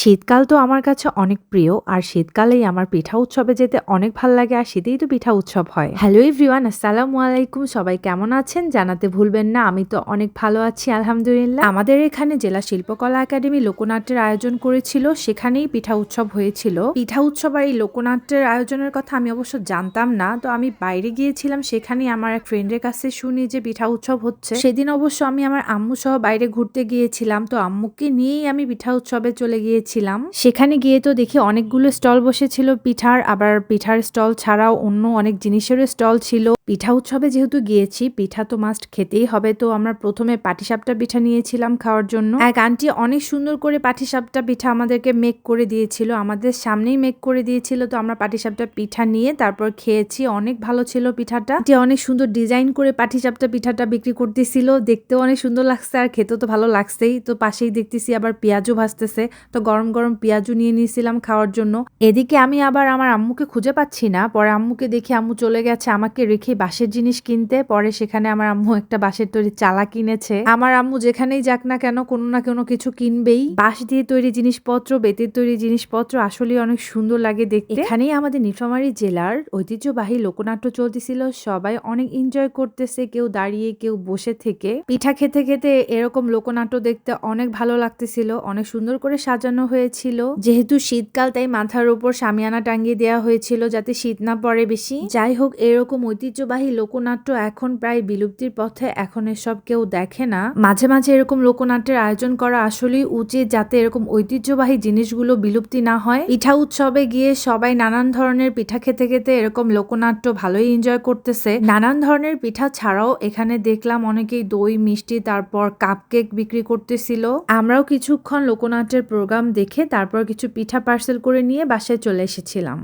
শীতকাল তো আমার কাছে অনেক প্রিয়। আর শীতকালেই আমার পিঠা উৎসবে যেতে অনেক ভাল লাগে। আর শীতেই তো পিঠা উৎসব হয়। হ্যালো এভরিওয়ান, আসসালামু আলাইকুম। সবাই কেমন আছেন জানাতে ভুলবেন না। আমি তো অনেক ভালো আছি আলহামদুলিল্লাহ। আমাদের এখানে জেলা শিল্পকলা একাডেমি লোকনাট্যের আয়োজন করেছিল, সেখানেই পিঠা উৎসব হয়েছিল। পিঠা উৎসব আর এই লোকনাট্যের আয়োজনের কথা আমি অবশ্য জানতাম না। তো আমি বাইরে গিয়েছিলাম, সেখানেই আমার এক ফ্রেন্ডের কাছে শুনি যে পিঠা উৎসব হচ্ছে। সেদিন অবশ্য আমি আমার আম্মু সহ বাইরে ঘুরতে গিয়েছিলাম। তো আম্মুকে নিয়েই আমি পিঠা উৎসবে চলে গিয়েছিলাম। সেখানে গিয়ে তো দেখি অনেকগুলো স্টল বসেছিল পিঠার, আবার পিঠার স্টল ছাড়াও অন্য অনেক জিনিসেরও স্টল ছিল। পিঠা উৎসবে যেহেতু গিয়েছি, পিঠা তো মাস্ট খেতেই হবে। তো আমরা প্রথমে পাটিসাপটা পিঠা নিয়েছিলাম খাওয়ার জন্য। এক আন্টি অনেক সুন্দর করে পাটিসাপটা পিঠা আমাদেরকে মেক করে দিয়েছিল, আমাদের সামনেই মেক করে দিয়েছিল। তো আমরা পাটিসাপটা পিঠা নিয়ে তারপর খেয়েছি। অনেক ভালো ছিল পিঠাটা। যে অনেক সুন্দর ডিজাইন করে পাটিসাপটা পিঠাটা বিক্রি করতেছিল, দেখতেও অনেক সুন্দর লাগছে আর খেতেও তো ভালো লাগছেই। তো পাশেই দেখতেছি আবার পেঁয়াজও ভাজতেছে। তো গরম গরম পেঁয়াজও নিয়ে নিয়েছিলাম খাওয়ার জন্য। এদিকে আমি আবার আমার আম্মুকে খুঁজে পাচ্ছি না। পরে আম্মুকে দেখি আম্মু চলে গেছে আমাকে রেখে বাঁশের জিনিস কিনতে। পরে সেখানে আমার আম্মু একটা বাঁশের তৈরি চালা কিনেছে। আমার আম্মু যেখানেই যাক না কেন কোনো না কোনো কিছু কিনবেই। বাঁশ দিয়ে তৈরি জিনিসপত্র, বেতের তৈরি জিনিসপত্র আসলে অনেক সুন্দর লাগে দেখতে। এখানেই আমাদের নীলফামারী জেলার ঐতিহ্যবাহী লোকনাট্য চলতেছিল। সবাই অনেক এনজয় করতেছে, কেউ দাঁড়িয়ে কেউ বসে থেকে। পিঠা খেতে খেতে এরকম লোকনাট্য দেখতে অনেক ভালো লাগতেছিল। অনেক সুন্দর করে সাজানো হয়েছিল। যেহেতু শীতকাল, তাই মাথার উপর শামিয়ানা টাঙ্গিয়ে দেওয়া হয়েছিল যাতে শীত না পড়ে বেশি। যাই হোক, এরকম ঐতিহ্যবাহী লোকনাট্য এখন প্রায় বিলুপ্তির পথে। এখন এসব কেউ দেখে না। মাঝে মাঝে এরকম লোকনাট্যের আয়োজন করা আসলেই উচিত, যাতে এরকম ঐতিহ্যবাহী জিনিসগুলো বিলুপ্তি না হয়। পিঠা উৎসবে গিয়ে সবাই নানান ধরনের পিঠা খেতে খেতে এরকম লোকনাট্য ভালোই এনজয় করতেছে। নানান ধরনের পিঠা ছাড়াও এখানে দেখলাম অনেকেই দই মিষ্টি তারপর কাপকেক বিক্রি করতেছিল। আমরাও কিছুক্ষণ লোকনাট্যের প্রোগ্রাম দেখে তারপর কিছু পিঠা পার্সেল করে নিয়ে বাসায় চলে এসেছিলাম।